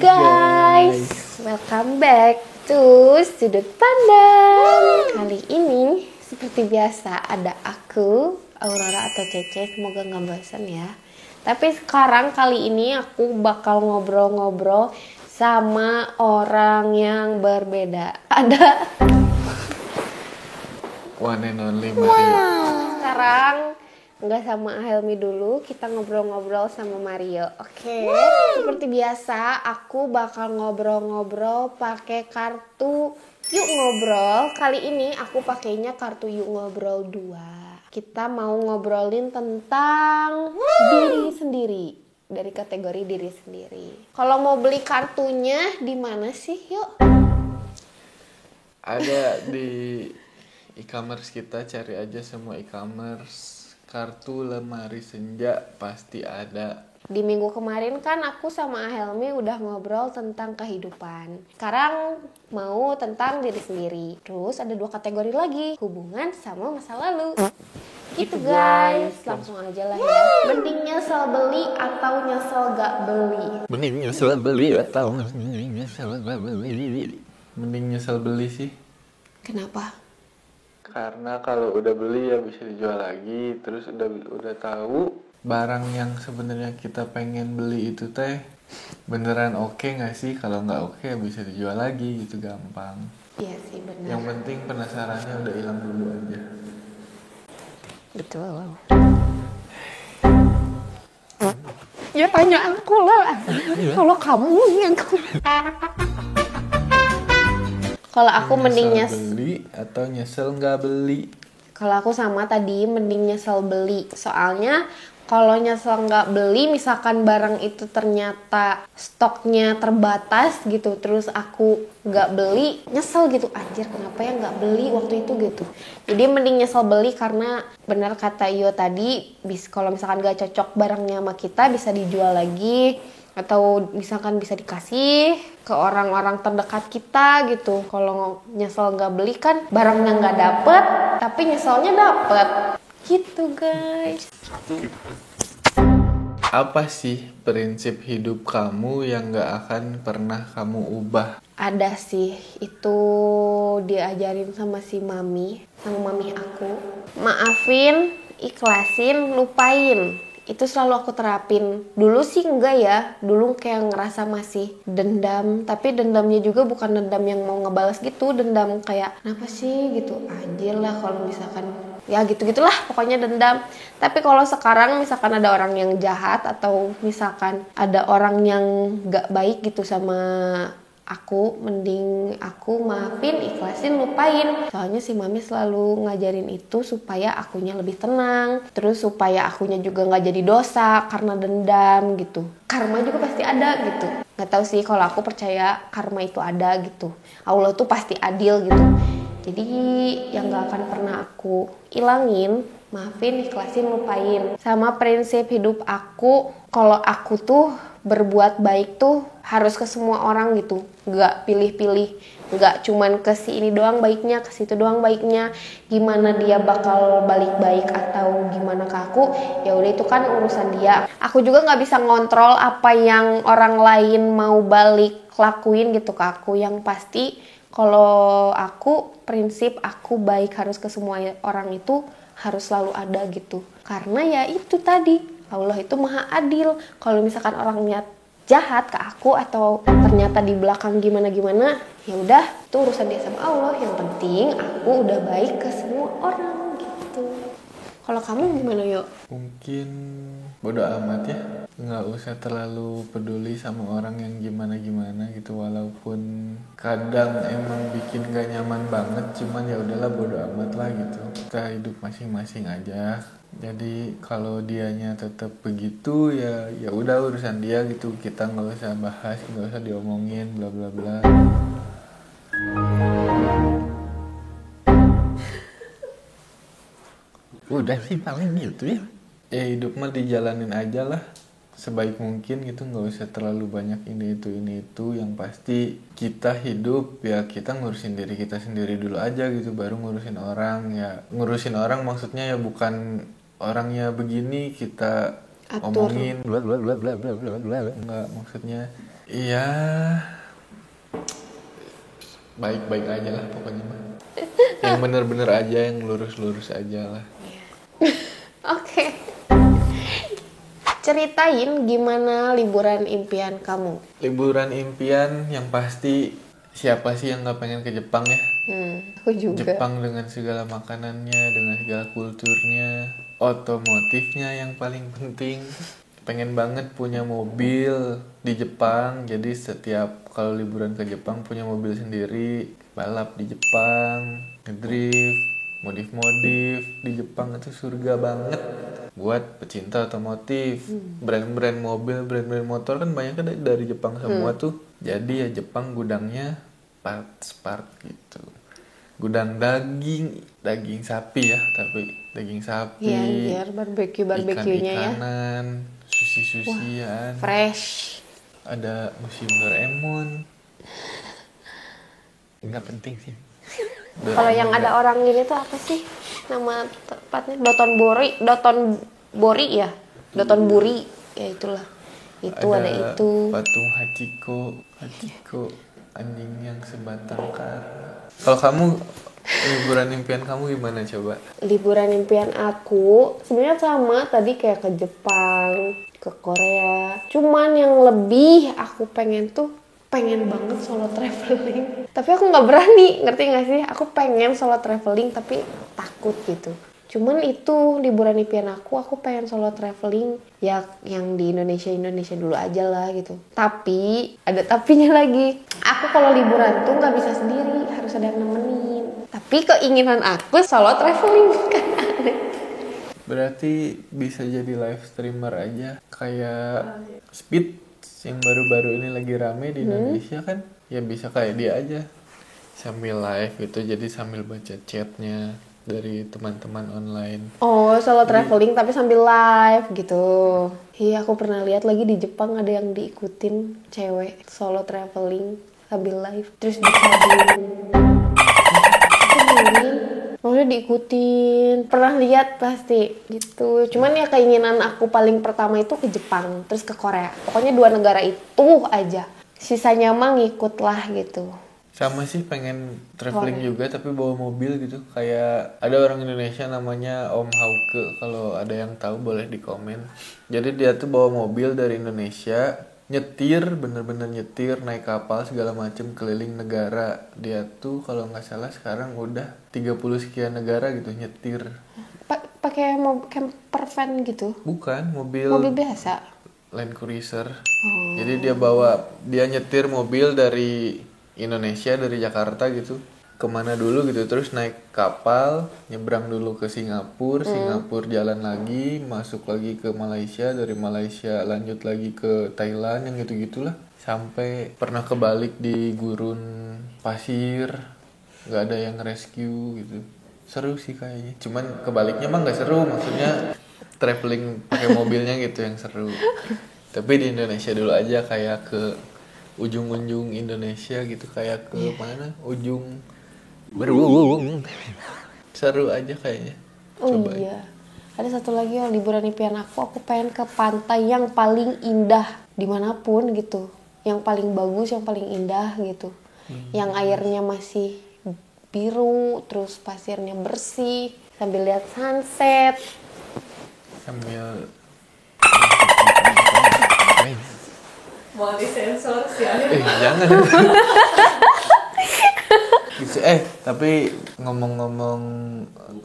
guys, welcome back to Sudut Pandang. Kali ini seperti biasa ada aku, Aurora atau Cece, semoga nggak bosan ya. Tapi sekarang kali ini aku bakal ngobrol-ngobrol sama orang yang berbeda. Ada one and only Mario. Sekarang nggak sama Helmi dulu, kita ngobrol-ngobrol sama Mario. Oke. Seperti biasa, aku bakal ngobrol-ngobrol pakai kartu Yuk Ngobrol. Kali ini aku pakainya kartu Yuk Ngobrol 2. Kita mau ngobrolin tentang diri sendiri, dari kategori diri sendiri. Kalau mau beli kartunya di mana sih, Yuk? Ada di e-commerce kita, cari aja semua e-commerce. Kartu lemari senja pasti ada. Di minggu kemarin kan aku sama Helmi udah ngobrol tentang kehidupan. Sekarang mau tentang diri sendiri. Terus ada 2 kategori lagi, hubungan sama masa lalu. Gitu guys, langsung aja lah ya. Mending nyesel beli atau nyesel gak beli? Mending nyesel beli atau mending nyesel beli sih. Kenapa? Karena kalau udah beli ya bisa dijual lagi. Terus udah tahu barang yang sebenarnya kita pengen beli itu teh beneran oke nggak sih? Kalau nggak oke bisa dijual lagi gitu, gampang. Iya sih, benar. Yang penting penasarannya udah hilang dulu aja. Betul. Ya tanya aku lah. Kalau kamu yang kalau aku mending beli atau nyesel nggak beli. Kalau aku sama tadi mending nyesel beli. Soalnya kalau nyesel nggak beli, misalkan barang itu ternyata stoknya terbatas gitu, terus aku nggak beli, nyesel gitu. Anjir, kenapa ya nggak beli waktu itu gitu. Jadi mending nyesel beli karena benar kata Iyo tadi, kalau misalkan nggak cocok barangnya sama kita bisa dijual lagi. Atau misalkan bisa dikasih ke orang-orang terdekat kita gitu. Kalau nyesel nggak beli kan barangnya nggak dapet, tapi nyeselnya dapet gitu guys. Apa sih prinsip hidup kamu yang nggak akan pernah kamu ubah? Ada sih, itu diajarin sama mami aku. Maafin, ikhlasin, lupain. Itu selalu aku terapin. Dulu sih enggak ya, dulu kayak ngerasa masih dendam, tapi dendamnya juga bukan dendam yang mau ngebales gitu, dendam kayak kenapa sih gitu, anjir lah kalau misalkan ya gitu-gitulah pokoknya dendam. Tapi kalau sekarang misalkan ada orang yang jahat atau misalkan ada orang yang gak baik gitu sama aku, mending aku maafin, ikhlasin, lupain. Soalnya mami selalu ngajarin itu supaya akunya lebih tenang, terus supaya akunya juga gak jadi dosa karena dendam gitu. Karma juga pasti ada gitu. Gak tahu sih, kalau aku percaya karma itu ada gitu. Allah tuh pasti adil gitu. Jadi yang gak akan pernah aku ilangin, maafin, ikhlasin, lupain. Sama prinsip hidup aku, kalau aku tuh berbuat baik tuh harus ke semua orang gitu, nggak pilih-pilih, nggak cuman ke si ini doang baiknya, ke situ doang baiknya. Gimana dia bakal balik baik atau gimana ke aku, ya udah itu kan urusan dia. Aku juga nggak bisa ngontrol apa yang orang lain mau balik lakuin gitu ke aku. Yang pasti kalau aku, prinsip aku baik harus ke semua orang itu harus selalu ada gitu. Karena ya itu tadi, Allah itu maha adil. Kalau misalkan orangnya jahat ke aku atau ternyata di belakang gimana-gimana, ya udah itu urusan dia sama Allah. Yang penting aku udah baik ke semua orang gitu. Kalau kamu gimana Yuk? Mungkin bodo amat ya, nggak usah terlalu peduli sama orang yang gimana-gimana gitu. Walaupun kadang emang bikin gak nyaman banget, cuman ya udahlah bodo amat lah gitu. Kita hidup masing-masing aja. Jadi kalau dianya tetap begitu ya udah urusan dia gitu. Kita nggak usah bahas, nggak usah diomongin bla bla bla. Udah sih paling gitu ya. Ya hidup mah dijalanin aja lah sebaik mungkin gitu, nggak usah terlalu banyak ini itu. Yang pasti kita hidup ya kita ngurusin diri kita sendiri dulu aja gitu, baru ngurusin orang. Ya ngurusin orang maksudnya ya bukan orangnya begini kita Atur. omongin Bla bla bla bla bla bla bla. enggak, maksudnya Iya, baik-baik aja lah pokoknya mah. Yang bener-bener aja, yang lurus-lurus aja lah. Oke. Ceritain gimana liburan impian kamu. Liburan impian yang pasti siapa sih yang nggak pengen ke Jepang ya? Aku juga. Jepang dengan segala makanannya, dengan segala kulturnya, otomotifnya yang paling penting. Pengen banget punya mobil di Jepang, jadi setiap kalau liburan ke Jepang punya mobil sendiri, balap di Jepang, ngedrift, modif-modif di Jepang itu surga banget buat pecinta otomotif. Brand-brand mobil, brand-brand motor kan banyak kan dari Jepang semua tuh. Jadi ya Jepang gudangnya part gitu. Gudang daging sapi ya, tapi daging sapi, Iya anjir, barbeque-nya ya. ikan-ikanan, sushi-sushian, Fresh. ada museum Doraemon. Nggak penting sih. Kalau yang ada orang gini tuh apa sih nama tempatnya? Dotonbori ya? Dotonburi ya itulah. Itu ada itu. patung Hachiko, anjing yang sebatang kara. Kalau kamu liburan impian kamu gimana coba? Liburan impian aku sebenarnya sama tadi kayak ke Jepang, ke Korea. Cuman yang lebih aku pengen banget solo traveling. Tapi aku nggak berani, ngerti nggak sih? Aku pengen solo traveling tapi takut gitu. Cuman itu liburan impian aku pengen solo traveling ya yang di Indonesia dulu aja lah gitu. Tapi ada tapinya lagi. Aku kalau liburan tuh nggak bisa sendiri, harus ada yang nemenin. Tapi keinginan aku solo traveling kan aneh. Berarti bisa jadi live streamer aja kayak Speed yang baru-baru ini lagi rame di Indonesia kan, ya bisa kayak dia aja sambil live gitu, jadi sambil baca chatnya dari teman-teman online. Oh, solo traveling tapi sambil live gitu. Iya, aku pernah lihat lagi di Jepang ada yang diikutin cewek solo traveling sambil live terus dikabulin. Maksudnya diikutin, pernah lihat pasti gitu. Cuman ya keinginan aku paling pertama itu ke Jepang, terus ke Korea. Pokoknya 2 negara itu aja. Sisanya mah ngikut lah gitu. Sama sih pengen traveling juga tapi bawa mobil gitu. Kayak ada orang Indonesia namanya Om Hauke, kalau ada yang tahu boleh di komen. Jadi dia tuh bawa mobil dari Indonesia, nyetir, bener-bener nyetir, naik kapal segala macem keliling negara. Dia tuh kalau nggak salah sekarang udah 30 sekian negara gitu nyetir. Pakai camper van gitu. Bukan, mobil Biasa. Land Cruiser. Jadi dia nyetir mobil dari Indonesia, dari Jakarta gitu kemana dulu gitu, terus naik kapal nyebrang dulu ke Singapura, jalan lagi masuk lagi ke Malaysia, dari Malaysia lanjut lagi ke Thailand, yang gitu-gitulah, sampai pernah kebalik di gurun pasir, nggak ada yang rescue gitu. Seru sih kayaknya, cuman kebaliknya mah nggak seru, maksudnya traveling pakai mobilnya gitu yang seru. Tapi di Indonesia dulu aja, kayak ke ujung-ujung Indonesia gitu, kayak ke mana ujung Berung. seru aja kayaknya. Oh Coba. iya. Ada satu lagi yang liburan impian aku pengen ke pantai yang paling indah dimanapun gitu. Yang paling bagus, yang paling indah gitu. Yang airnya masih biru, terus pasirnya bersih, sambil lihat sunset. Sambil Mau disensor sih. jangan. Gitu. Tapi ngomong-ngomong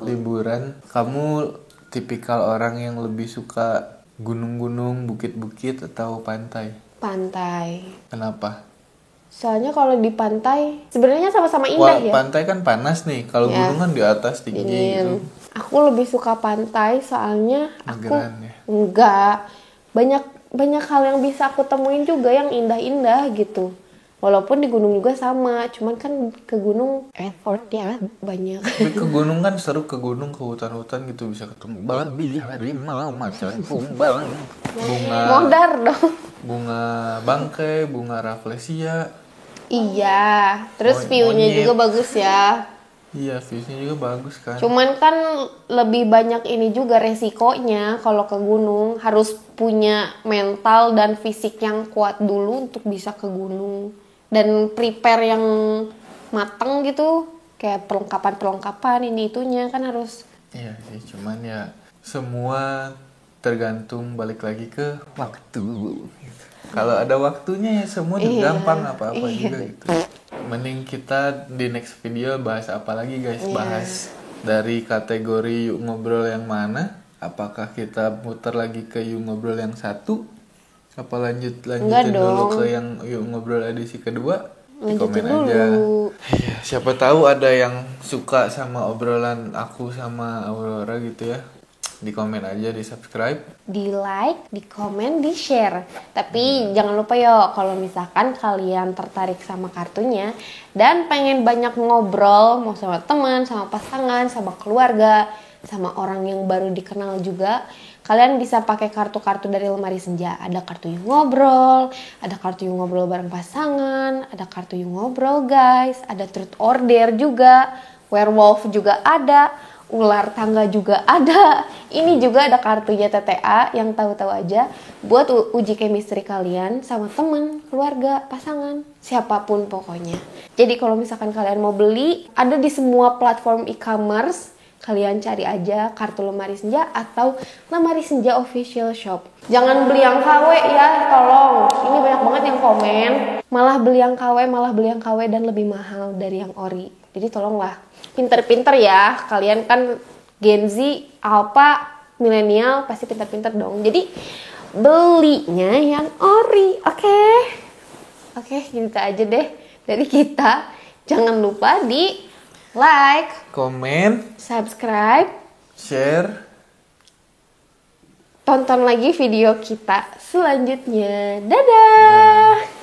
liburan, kamu tipikal orang yang lebih suka gunung-gunung, bukit-bukit atau pantai? Pantai. Kenapa? Soalnya kalau di pantai sebenarnya sama-sama Wah, indah ya. pantai kan panas nih. Kalau Ya. gunung kan di atas tinggi gitu. Aku lebih suka pantai soalnya aku Mageran ya? enggak banyak hal yang bisa aku temuin juga yang indah-indah gitu. Walaupun di gunung juga sama, cuman kan ke gunung effortnya banyak. Tapi ke gunung kan seru, ke gunung, ke hutan-hutan gitu bisa ketemu Babi harimau macan kumbang. bunga Modar dong. bunga bangkai, bunga rafflesia. Iya, terus view-nya Monyet. juga bagus ya. Iya, viewsnya juga bagus kan. Cuman kan lebih banyak ini juga resikonya kalau ke gunung. Harus punya mental dan fisik yang kuat dulu untuk bisa ke gunung. Dan prepare yang mateng gitu. Kayak perlengkapan-perlengkapan ini itunya kan harus. Iya sih, cuman ya semua tergantung balik lagi ke Waktu. kalau ada waktunya ya semua udah Iya. gampang apa-apa Iya. juga gitu. Mending kita di next video bahas apa lagi guys? Iya. Bahas dari kategori yuk ngobrol yang mana? Apakah kita muter lagi ke yuk ngobrol yang satu? Apa lanjutin Enggak dulu dong. ke yang yuk ngobrol edisi kedua? Di Lanjutin komen aja. dulu. Iya, siapa tahu ada yang suka sama obrolan aku sama Aurora gitu ya. Di komen aja, di subscribe. Di like, di komen, di share. Tapi jangan lupa yo, kalau misalkan kalian tertarik sama kartunya dan pengen banyak ngobrol, mau sama teman, sama pasangan, sama keluarga, sama orang yang baru dikenal juga, kalian bisa pakai kartu-kartu dari lemari senja. Ada kartu yang ngobrol, ada kartu yang ngobrol bareng pasangan, ada kartu yang ngobrol guys, ada truth order juga, werewolf juga ada, ular tangga juga ada. Ini juga ada kartunya TTA yang tahu-tahu aja buat uji chemistry kalian sama teman, keluarga, pasangan, siapapun pokoknya. Jadi kalau misalkan kalian mau beli, ada di semua platform e-commerce. Kalian cari aja kartu lemari senja atau lemari senja official shop. Jangan beli yang KW ya, tolong. Ini banyak banget yang komen. Malah beli yang KW dan lebih mahal dari yang ori. Jadi tolonglah, pinter-pinter ya. Kalian kan Gen Z, Alpha, milenial, pasti pinter-pinter dong. Jadi belinya yang ori, oke? Oke, gitu aja deh dari kita. Jangan lupa di like, Komen, subscribe, share. tonton lagi video kita selanjutnya. Dadah!